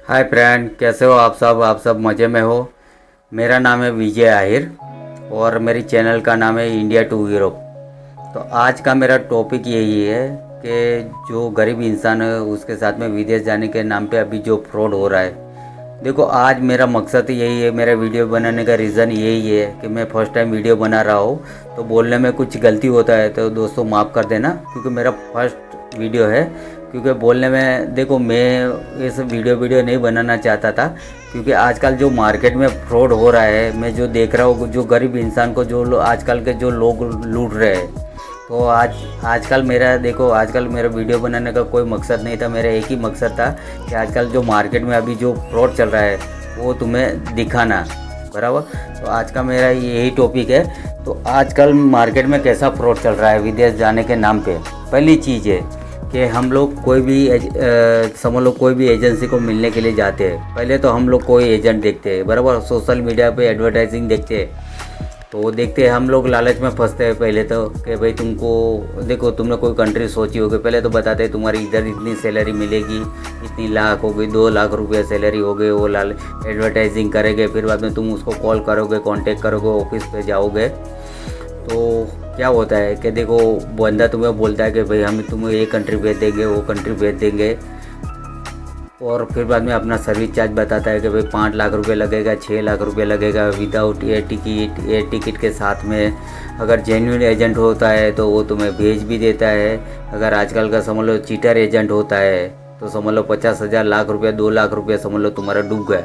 Hi friend, कैसे हो आप सब मज़े में हो। मेरा नाम है विजय आहिर और मेरी चैनल का नाम है इंडिया टू यूरोप। तो आज का मेरा टॉपिक यही है कि जो गरीब इंसान है उसके साथ में विदेश जाने के नाम पे अभी जो फ्रॉड हो रहा है। देखो, आज मेरा मकसद यही है, मेरा वीडियो बनाने का रीज़न यही है कि मैं फ़र्स्ट टाइम वीडियो बना रहा हूँ, तो बोलने में कुछ गलती होता है तो दोस्तों माफ़ कर देना, क्योंकि मेरा फर्स्ट वीडियो है। क्योंकि बोलने में, देखो, मैं इस वीडियो नहीं बनाना चाहता था, क्योंकि आजकल जो मार्केट में फ्रॉड हो रहा है, मैं जो देख रहा हूँ, जो गरीब इंसान को आजकल के जो लोग लूट रहे हैं। तो आजकल मेरा वीडियो बनाने का कोई मकसद नहीं था। मेरा एक ही मकसद था कि आजकल जो मार्केट में अभी जो फ्रॉड चल रहा है वो तुम्हें दिखाना, बराबर। तो आज का मेरा यही टॉपिक है। तो आजकल मार्केट में कैसा फ्रॉड चल रहा है विदेश जाने के नाम पे। पहली चीज़ है कि हम लोग कोई भी समझ लो कोई भी एजेंसी को मिलने के लिए जाते हैं, पहले तो हम लोग कोई एजेंट देखते हैं, बराबर। सोशल मीडिया पे एडवर्टाइजिंग देखते हैं, तो देखते हैं हम लोग लालच में फंसते हैं पहले तो, कि भाई तुमको देखो, तुमने कोई कंट्री सोची होगी, पहले तो बताते हैं तुम्हारी इधर इतनी सैलरी मिलेगी, इतनी लाख हो गई, 2 लाख रुपया सैलरी हो गई। वो एडवर्टाइजिंग करेंगे, फिर बाद में तुम उसको कॉल करोगे, कांटेक्ट करोगे, ऑफिस पे जाओगे। तो क्या होता है कि देखो, बंदा तुम्हें बोलता है कि भाई हम तुम्हें ये कंट्री भेज देंगे, वो कंट्री भेज देंगे, और फिर बाद में अपना सर्विस चार्ज बताता है कि भाई 5 लाख रुपये लगेगा, 6 लाख रुपये लगेगा विदाउट एयर टिकट के साथ में। अगर जेन्युइन एजेंट होता है तो वो तुम्हें भेज भी देता है। अगर आजकल का समझ लो चीटर एजेंट होता है तो समझ लो 50,000 लाख रुपये, 2 लाख रुपये समझ लो तुम्हारा डूब गया।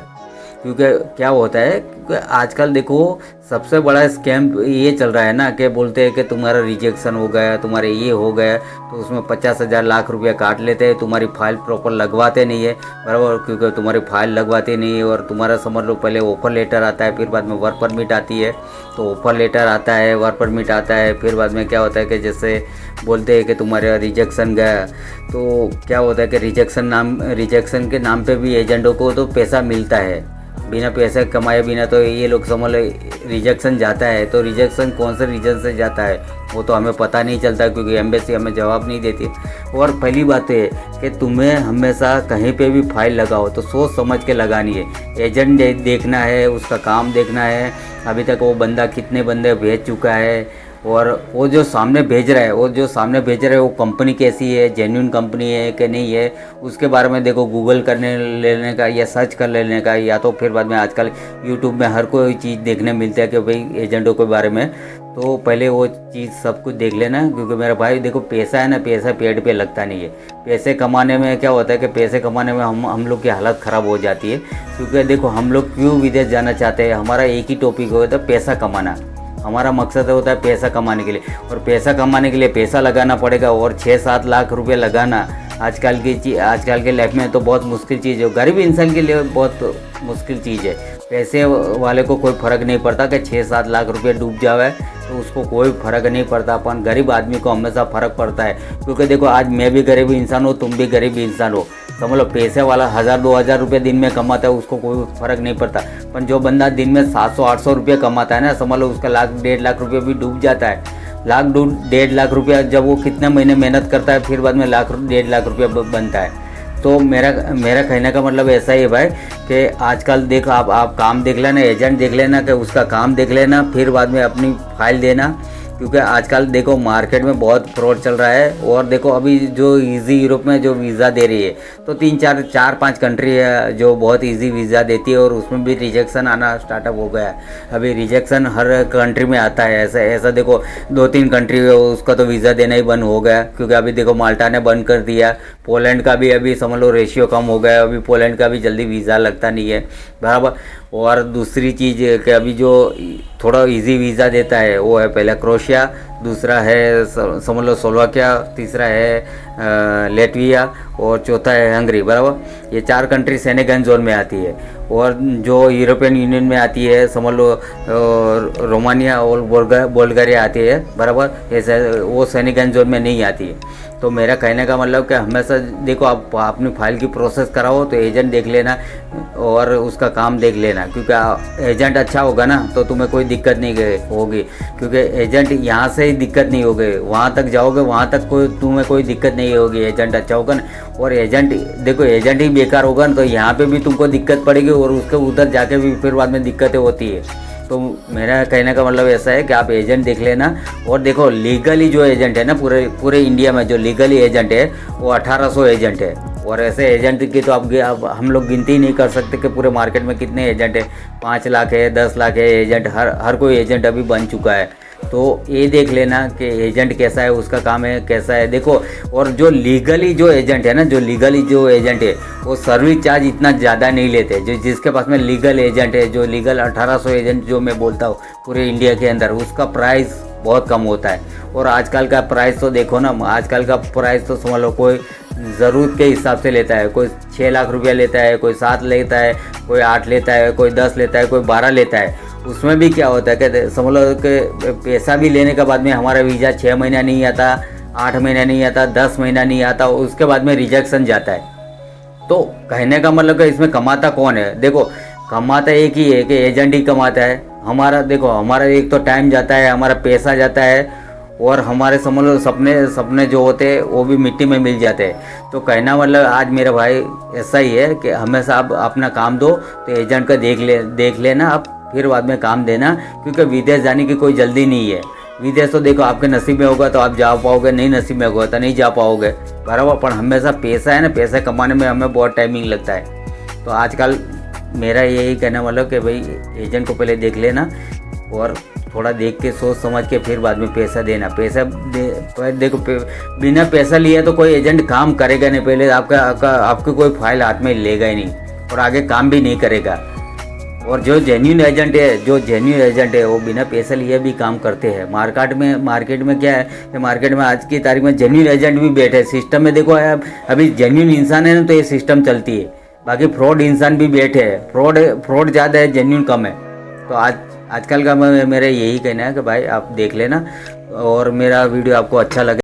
क्योंकि क्या होता है, क्योंकि आजकल देखो सबसे बड़ा स्कैम ये चल रहा है ना, कि बोलते हैं कि तुम्हारा रिजेक्शन हो गया, तुम्हारे ये हो गया, तो उसमें 50,000 लाख रुपया काट लेते हैं, तुम्हारी फाइल प्रॉपर लगवाते नहीं है, बराबर। क्योंकि तुम्हारी फाइल लगवाते नहीं है, और तुम्हारा समझ लो पहले ऑफर लेटर आता है, फिर बाद में वर्क परमिट आती है। तो ऑफर लेटर आता है, वर्क परमिट आता है, फिर बाद में क्या होता है कि जैसे बोलते हैं कि तुम्हारा रिजेक्शन गया, तो क्या होता है कि रिजेक्शन के नाम पे भी एजेंटों को तो पैसा मिलता है। बिना पैसे कमाए बिना तो ये लोग समझ लो रिजेक्शन जाता है। तो रिजेक्शन कौन से रीजन से जाता है वो तो हमें पता नहीं चलता, क्योंकि एम्बेसी हमें जवाब नहीं देती। और पहली बात है कि तुम्हें हमेशा कहीं पे भी फाइल लगाओ तो सोच समझ के लगानी है। एजेंट देखना है, उसका काम देखना है, अभी तक वो बंदा कितने बंदे भेज चुका है, और वो जो सामने भेज रहा है वो कंपनी कैसी है, जेन्युइन कंपनी है कि नहीं है, उसके बारे में देखो गूगल करने लेने का या सर्च कर लेने का, या तो फिर बाद में आजकल यूट्यूब में हर कोई चीज़ देखने मिलता है कि भाई एजेंटों के बारे में। तो पहले वो चीज़ सब कुछ देख लेना, क्योंकि मेरा भाई देखो, पैसा है ना, पैसा पेड़ पे लगता नहीं है। पैसे कमाने में क्या होता है कि पैसे कमाने में हम लोग की हालत ख़राब हो जाती है। क्योंकि देखो, हम लोग क्यों विदेश जाना चाहते हैं, हमारा एक ही टॉपिक होता है, पैसा कमाना। हमारा मकसद होता है पैसा कमाने के लिए, और पैसा कमाने के लिए पैसा लगाना पड़ेगा। और 6-7 लाख रुपए लगाना आजकल के लाइफ में तो बहुत मुश्किल चीज़ है, गरीब इंसान के लिए बहुत मुश्किल चीज़ है। पैसे वाले को कोई फ़र्क नहीं पड़ता कि 6-7 लाख रुपए डूब जावे, तो उसको कोई फ़र्क नहीं पड़ता। अपन गरीब आदमी को हमेशा फ़र्क पड़ता है, क्योंकि देखो आज मैं भी गरीब इंसान हूँ, तुम भी गरीब इंसान हो। समझ लो पैसे वाला 1,000-2,000 रुपये दिन में कमाता है, उसको कोई फ़र्क नहीं पड़ता। पर जो बंदा दिन में 700-800 रुपये कमाता है ना, समझ लो उसका 1,00,000-1,50,000 रुपये भी डूब जाता है। 1,00,000-1,50,000 रुपया जब वो कितने महीने मेहनत करता है, फिर बाद में 1,00,000-1,50,000 रुपया बनता है। तो मेरा कहने का मतलब ऐसा ही है भाई, कि आजकल देख आप काम देख लेना, एजेंट देख लेना, कि उसका काम देख लेना, फिर बाद में अपनी फाइल देना। क्योंकि आजकल देखो मार्केट में बहुत फ्रॉड चल रहा है। और देखो अभी जो इजी यूरोप में जो वीज़ा दे रही है, तो 4-5 कंट्री है जो बहुत इजी वीज़ा देती है, और उसमें भी रिजेक्शन आना स्टार्टअप हो गया है। अभी रिजेक्शन हर कंट्री में आता है। ऐसा देखो 2-3 कंट्री है उसका तो वीज़ा देना ही बंद हो गया, क्योंकि अभी देखो माल्टा ने बंद कर दिया। पोलैंड का भी अभी समझ लो रेशियो कम हो गया, अभी पोलैंड का भी जल्दी वीज़ा लगता नहीं है, बराबर। और दूसरी चीज़ है कि अभी जो थोड़ा इजी वीज़ा देता है वो है पहला क्रोएशिया, दूसरा है समझ लो स्लोवाकिया, तीसरा है लेटविया, और चौथा है हंगरी, बराबर। ये 4 कंट्री सेनेगन जोन में आती है। और जो यूरोपियन यूनियन में आती है समझ लो रोमानिया और बुल्गारिया आती है, बराबर। ऐसे वो सेनेगन जोन में नहीं आती है। तो मेरा कहने का मतलब कि हमेशा देखो, आप अपनी फाइल की प्रोसेस कराओ तो एजेंट देख लेना और उसका काम देख लेना, क्योंकि एजेंट अच्छा होगा ना तो तुम्हें कोई दिक्कत नहीं होगी। क्योंकि एजेंट यहाँ से ही दिक्कत नहीं होगी, वहाँ तक जाओगे वहाँ तक तुम्हें कोई दिक्कत नहीं होगी। एजेंट अच्छा होगा ना, और एजेंट देखो एजेंट ही बेकार होगा ना तो यहाँ पे भी तुमको दिक्कत पड़ेगी और उसके उधर जाके भी फिर बाद में दिक्कतें होती है। तो मेरा कहने का मतलब ऐसा है कि आप एजेंट देख लेना। और देखो लीगली जो एजेंट है ना, पूरे इंडिया में जो लीगली एजेंट है वो 1800 एजेंट है। और ऐसे एजेंट की तो अब हम लोग गिनती ही नहीं कर सकते कि पूरे मार्केट में कितने एजेंट है। 5 लाख है, 10 लाख है एजेंट, हर कोई एजेंट अभी बन चुका है। तो ये देख लेना कि एजेंट कैसा है, उसका काम है कैसा है, देखो। और जो लीगली जो एजेंट है ना, जो लीगली जो एजेंट है वो सर्विस चार्ज इतना ज़्यादा नहीं लेते। जो जिसके पास में लीगल एजेंट है, जो लीगल 1800 एजेंट जो मैं बोलता हूँ पूरे इंडिया के अंदर, उसका प्राइस बहुत कम होता है। और आजकल का प्राइस तो देखो ना, आजकल का प्राइस तो समझ लो कोई ज़रूरत के हिसाब से लेता है। कोई 6 लाख रुपया लेता है, कोई 7 लेता है, कोई 8 लेता है, कोई 10 लेता है, कोई 12 लेता है। उसमें भी क्या होता है कि समझ लो कि पैसा भी लेने के बाद में हमारा वीज़ा 6 महीना नहीं आता, 8 महीना नहीं आता, 10 महीना नहीं आता, उसके बाद में रिजेक्शन जाता है। तो कहने का मतलब कि इसमें कमाता कौन है? देखो कमाता एक ही है कि एजेंट ही कमाता है। हमारा देखो, हमारा एक तो टाइम जाता है, हमारा पैसा जाता है, और हमारे समझ लो सपने जो होते हैं वो भी मिट्टी में मिल जाते हैं। तो कहना मतलब आज मेरा भाई ऐसा ही है कि हमेशा आप अपना काम दो तो एजेंट का देख लेना आप, फिर बाद में काम देना। क्योंकि विदेश जाने की कोई जल्दी नहीं है। विदेश तो देखो आपके नसीब में होगा तो आप जा पाओगे, नहीं नसीब में होगा तो नहीं जा पाओगे, बराबर। पर हमेशा पैसा है ना, पैसा कमाने में हमें बहुत टाइमिंग लगता है। तो आजकल मेरा यही कहना मतलब कि भाई एजेंट को पहले देख लेना और थोड़ा देख के सोच समझ के फिर बाद में पैसा देना। देखो बिना पैसा लिए तो कोई एजेंट काम करेगा नहीं। पहले आपकी कोई फाइल हाथ में लेगा ही नहीं और आगे काम भी नहीं करेगा। और जो जेन्युइन एजेंट है वो बिना पैसा लिए भी काम करते हैं। मार्केट में क्या है कि मार्केट में आज की तारीख में जेन्युइन एजेंट भी बैठे हैं। सिस्टम में देखो अभी जेन्युइन इंसान है ना तो ये सिस्टम चलती है। बाकी फ्रॉड इंसान भी बैठे हैं। फ्रॉड ज़्यादा है, जेन्युइन कम है। तो आजकल का मेरा यही कहना है कि भाई आप देख लेना। और मेरा वीडियो आपको अच्छा लगे